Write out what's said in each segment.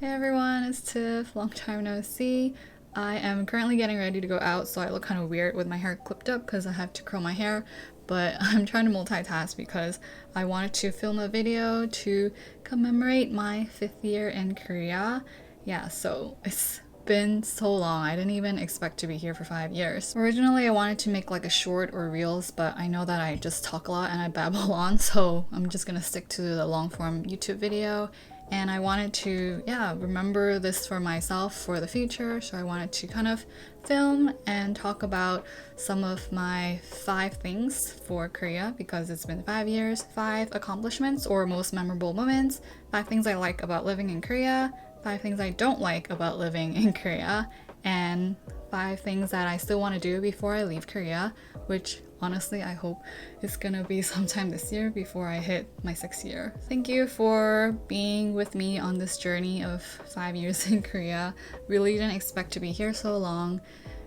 Hey everyone, it's Tiff. Long time no see. I am currently getting ready to go out, so I look kind of weird with my hair clipped up because I have to curl my hair. But I'm trying to multitask because I wanted to film a video to commemorate my 5th year in Korea. Yeah, so it's been so long. I didn't even expect to be here for 5 years. Originally, I wanted to make like a short or reels, but I know that I just talk a lot and I babble on, so I'm just gonna stick to the long form YouTube video. And I wanted to, remember this for myself for the future. So I wanted to kind of film and talk about some of my 5 things for Korea because it's been 5 years, 5 accomplishments or most memorable moments, 5 things I like about living in Korea, 5 things I don't like about living in Korea, and 5 things that I still want to do before I leave Korea, which honestly I hope it's gonna be sometime this year before I hit my 6th year. Thank you for being with me on this journey of 5 years in Korea. Really didn't expect to be here so long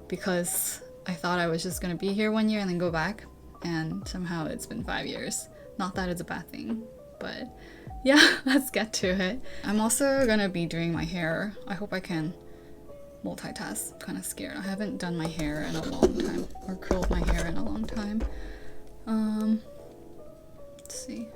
because I thought I was just gonna be here 1 year and then go back, and somehow it's been 5 years. Not that it's a bad thing, but yeah, let's get to it. I'm also gonna be doing my hair. I hope I can multitask. I'm kind of scared. I haven't done my hair in a long time or curled my hair in a long time. Let's see.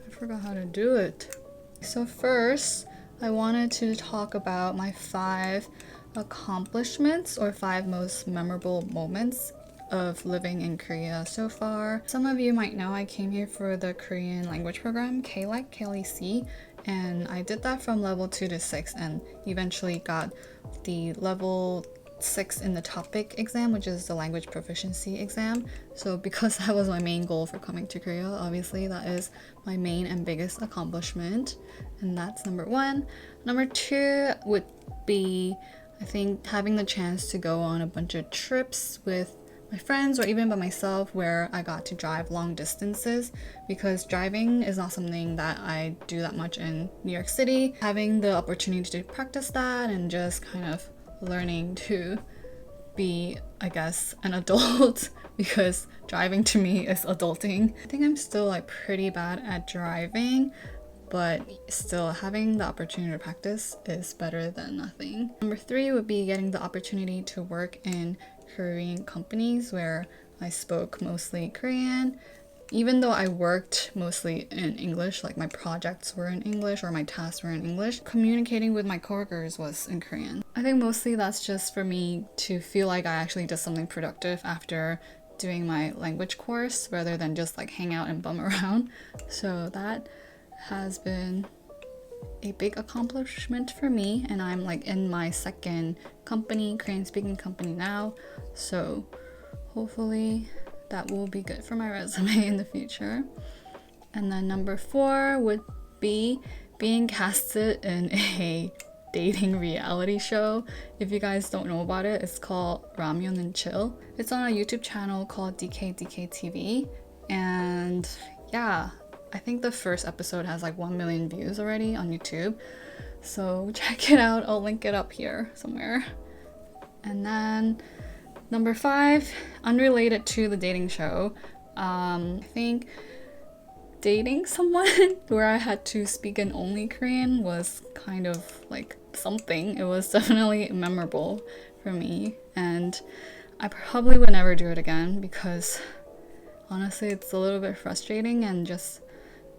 I forgot how to do it. So first, I wanted to talk about my 5 accomplishments or 5 most memorable moments of living in Korea so far. Some of you might know I came here for the Korean language program, KLEC, and I did that from level 2 to 6 and eventually got the level 6 in the topic exam, which is the language proficiency exam. So because that was my main goal for coming to Korea, obviously that is my main and biggest accomplishment, and that's number 1. Number 2 would be, I think, having the chance to go on a bunch of trips with my friends or even by myself where I got to drive long distances, because driving is not something that I do that much in New York City. Having the opportunity to practice that and just kind of learning to be, I guess, an adult because driving to me is adulting. I think I'm still like pretty bad at driving, but still having the opportunity to practice is better than nothing. Number 3 would be getting the opportunity to work in Korean companies where I spoke mostly Korean. Even though I worked mostly in English, like my projects were in English or my tasks were in English, communicating with my coworkers was in Korean. I think mostly that's just for me to feel like I actually did something productive after doing my language course rather than just like hang out and bum around. So that has been a big accomplishment for me, and I'm like in my 2nd company, Korean speaking company now, so hopefully that will be good for my resume in the future. And then number 4 would be being casted in a dating reality show. If you guys don't know about it, it's called Ramyun and Chill. It's on a YouTube channel called DK TV, and yeah, I think the first episode has like 1 million views already on YouTube, so check it out. I'll link it up here somewhere. And then number 5, unrelated to the dating show, I think dating someone where I had to speak in only Korean was kind of like something. It was definitely memorable for me, and I probably would never do it again because honestly it's a little bit frustrating and just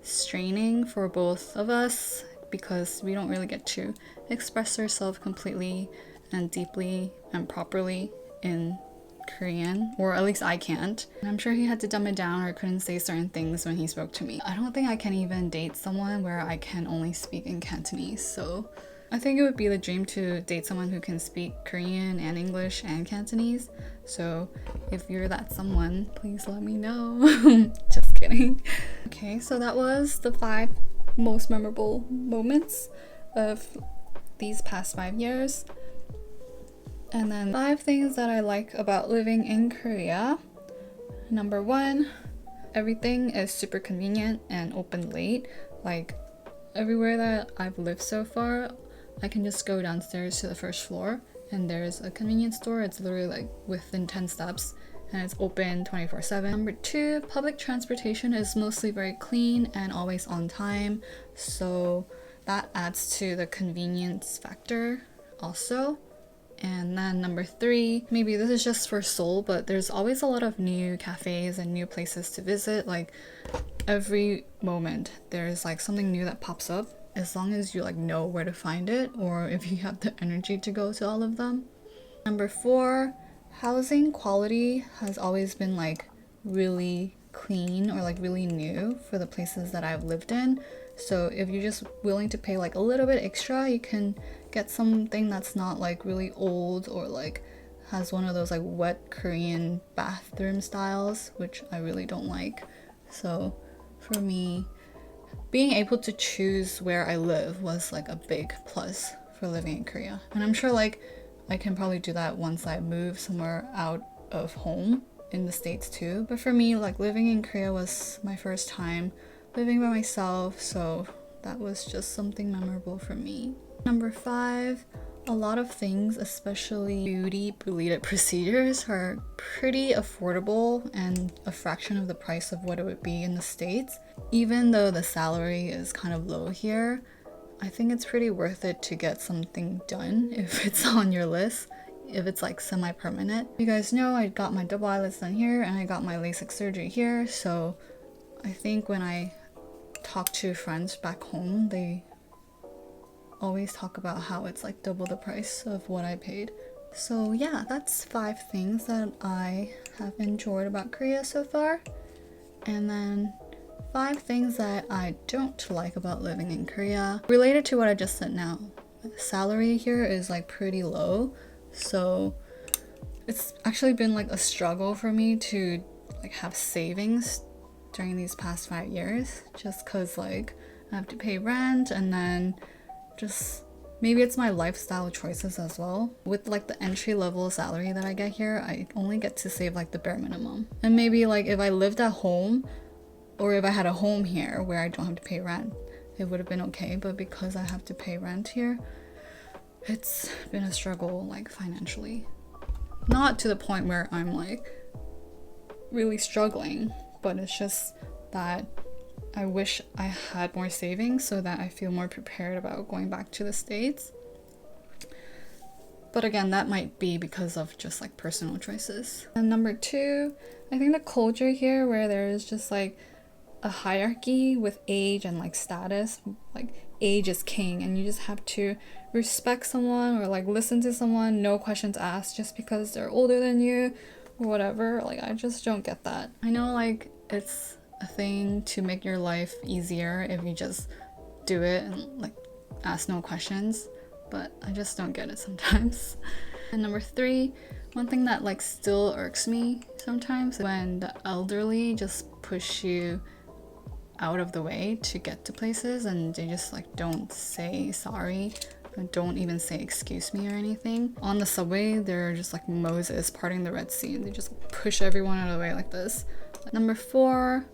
straining for both of us because we don't really get to express ourselves completely and deeply and properly in Korean, or at least I can't. I'm sure he had to dumb it down or couldn't say certain things when he spoke to me. I don't think I can even date someone where I can only speak in Cantonese, so I think it would be the dream to date someone who can speak Korean and English and Cantonese. So if you're that someone, please let me know. Just kidding. Okay, so that was the 5 most memorable moments of these past 5 years. And then 5 things that I like about living in Korea. Number 1, everything is super convenient and open late. Like everywhere that I've lived so far, I can just go downstairs to the 1st floor and there's a convenience store. It's literally like within 10 steps and it's open 24/7. Number 2, public transportation is mostly very clean and always on time. So that adds to the convenience factor also. And then number 3, maybe this is just for Seoul, but there's always a lot of new cafes and new places to visit. Like every moment there's like something new that pops up, as long as you like know where to find it, or if you have the energy to go to all of them. Number 4, housing quality has always been like really clean or like really new for the places that I've lived in. So if you're just willing to pay like a little bit extra, you can get something that's not like really old or like has one of those like wet Korean bathroom styles, which I really don't like. So for me, being able to choose where I live was like a big plus for living in Korea. And I'm sure like I can probably do that once I move somewhere out of home in the States too. But for me, like living in Korea was my first time living by myself, so that was just something memorable for me. Number 5, a lot of things, especially beauty-related procedures, are pretty affordable and a fraction of the price of what it would be in the States. Even though the salary is kind of low here, I think it's pretty worth it to get something done if it's on your list, if it's like semi-permanent. You guys know I got my double eyelids done here and I got my LASIK surgery here, so I think when I talk to friends back home, they always talk about how it's like double the price of what I paid. So yeah, that's 5 things that I have enjoyed about Korea so far. And then 5 things that I don't like about living in Korea. Related to what I just said now, the salary here is like pretty low. So it's actually been like a struggle for me to like have savings during these past 5 years, just cause like I have to pay rent, and then just maybe it's my lifestyle choices as well. With like the entry level salary that I get here, I only get to save like the bare minimum. And maybe like if I lived at home, or if I had a home here where I don't have to pay rent, it would have been okay. But because I have to pay rent here, it's been a struggle like financially. Not to the point where I'm like really struggling, but it's just that I wish I had more savings so that I feel more prepared about going back to the States. But again, that might be because of just like personal choices. And number 2, I think the culture here where there's just like a hierarchy with age and like status, like age is king and you just have to respect someone or like listen to someone, no questions asked just because they're older than you or whatever. Like I just don't get that. I know like it's a thing to make your life easier if you just do it and like ask no questions, but I just don't get it sometimes. And number 3, one thing that like still irks me sometimes when the elderly just push you out of the way to get to places and they just like don't say sorry, don't even say excuse me or anything. On the subway, they're just like Moses parting the Red Sea and they just push everyone out of the way like this. Number 4,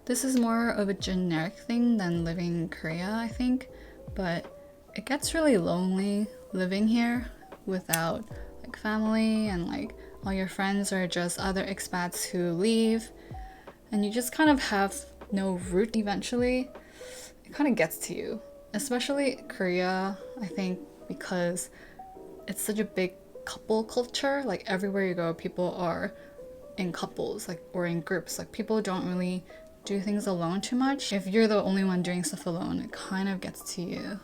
this is more of a generic thing than living in Korea, I think, but it gets really lonely living here without like family, and like all your friends are just other expats who leave and you just kind of have no root eventually. It kind of gets to you, especially Korea, I think, because it's such a big couple culture. Like everywhere you go, people are in couples, like, or in groups. Like people don't really do things alone too much. If you're the only one doing stuff alone, it kind of gets to you.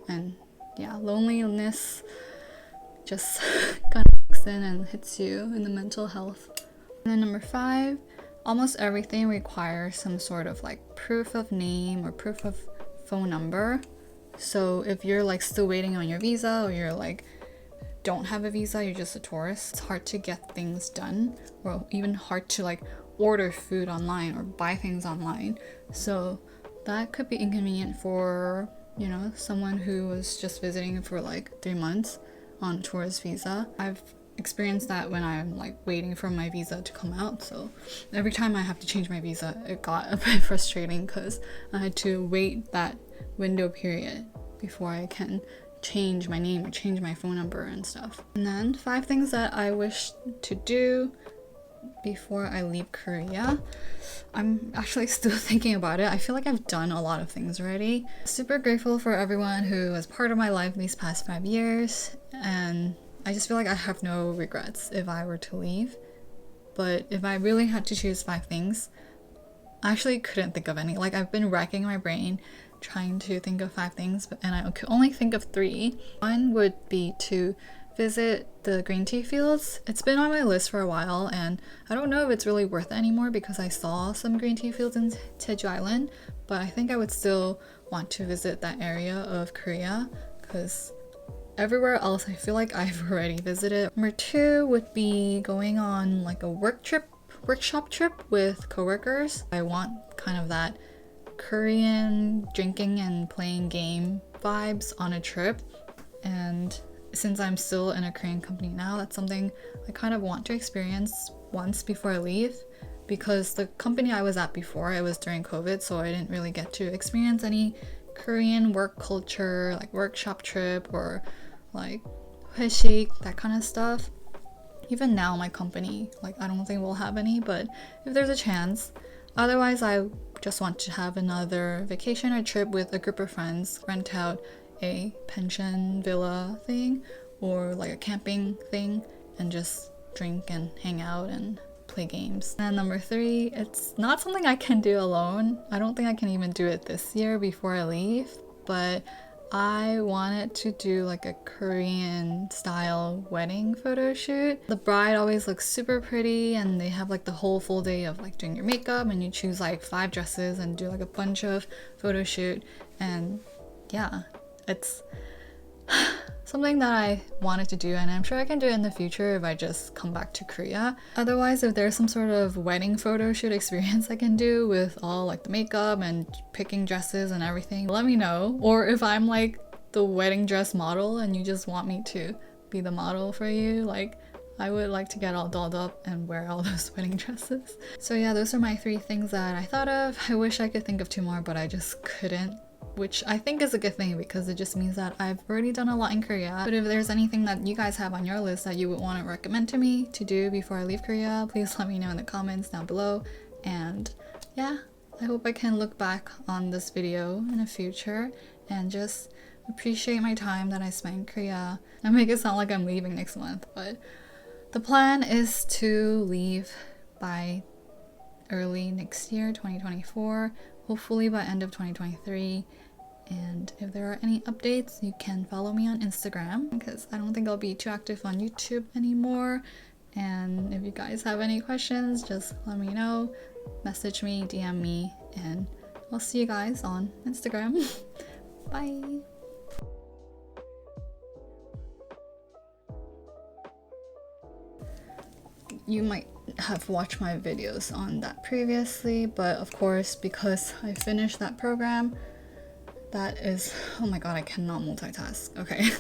And yeah, loneliness just kind of kicks in and hits you in the mental health. And then number 5, almost everything requires some sort of like proof of name or proof of phone number. So if you're like still waiting on your visa, or you're like don't have a visa, you're just a tourist, it's hard to get things done, or even hard to like order food online or buy things online. So that could be inconvenient for, you know, someone who was just visiting for like 3 months on a tourist visa. I've experienced that when I'm like waiting for my visa to come out. So every time I have to change my visa, it got a bit frustrating because I had to wait that window period before I can change my name or change my phone number and stuff. And then 5 things that I wish to do before I leave Korea. I'm actually still thinking about it. I feel like I've done a lot of things already. Super grateful for everyone who was part of my life these past 5 years, and I just feel like I have no regrets if I were to leave. But if I really had to choose 5 things, I actually couldn't think of any. Like, I've been racking my brain trying to think of 5 things, and I could only think of 3. One would be to visit the green tea fields. It's been on my list for a while, and I don't know if it's really worth it anymore because I saw some green tea fields in Jeju Island, but I think I would still want to visit that area of Korea because everywhere else I feel like I've already visited. Number 2 would be going on like a workshop trip with coworkers. I want kind of that Korean drinking and playing game vibes on a trip, and since I'm still in a Korean company now, that's something I kind of want to experience once before I leave, because the company I was at before, it was during COVID, so I didn't really get to experience any Korean work culture, like workshop trip or like 회식, that kind of stuff. Even now my company, like I don't think we'll have any, but if there's a chance. Otherwise, I just want to have another vacation or trip with a group of friends, rent out a pension villa thing or like a camping thing and just drink and hang out and play games. And number 3, it's not something I can do alone. I don't think I can even do it this year before I leave, but I wanted to do like a Korean style wedding photo shoot. The bride always looks super pretty, and they have like the whole full day of like doing your makeup, and you choose like 5 dresses and do like a bunch of photo shoot. And yeah, it's something that I wanted to do, and I'm sure I can do it in the future if I just come back to Korea. Otherwise, if there's some sort of wedding photo shoot experience I can do with all like the makeup and picking dresses and everything, let me know. Or if I'm like the wedding dress model and you just want me to be the model for you, like I would like to get all dolled up and wear all those wedding dresses. So yeah, those are my 3 things that I thought of. I wish I could think of 2 more, but I just couldn't, which I think is a good thing because it just means that I've already done a lot in Korea. But if there's anything that you guys have on your list that you would want to recommend to me to do before I leave Korea, please let me know in the comments down below. And yeah, I hope I can look back on this video in the future and just appreciate my time that I spent in Korea. I make it sound like I'm leaving next month, but the plan is to leave by early next year, 2024, hopefully by end of 2023. And if there are any updates, you can follow me on Instagram because I don't think I'll be too active on YouTube anymore. And if you guys have any questions, just let me know, message me, DM me, and I'll see you guys on Instagram. Bye! You might have watched my videos on that previously, but of course, because I finished that program, that is, oh my god, I cannot multitask. Okay.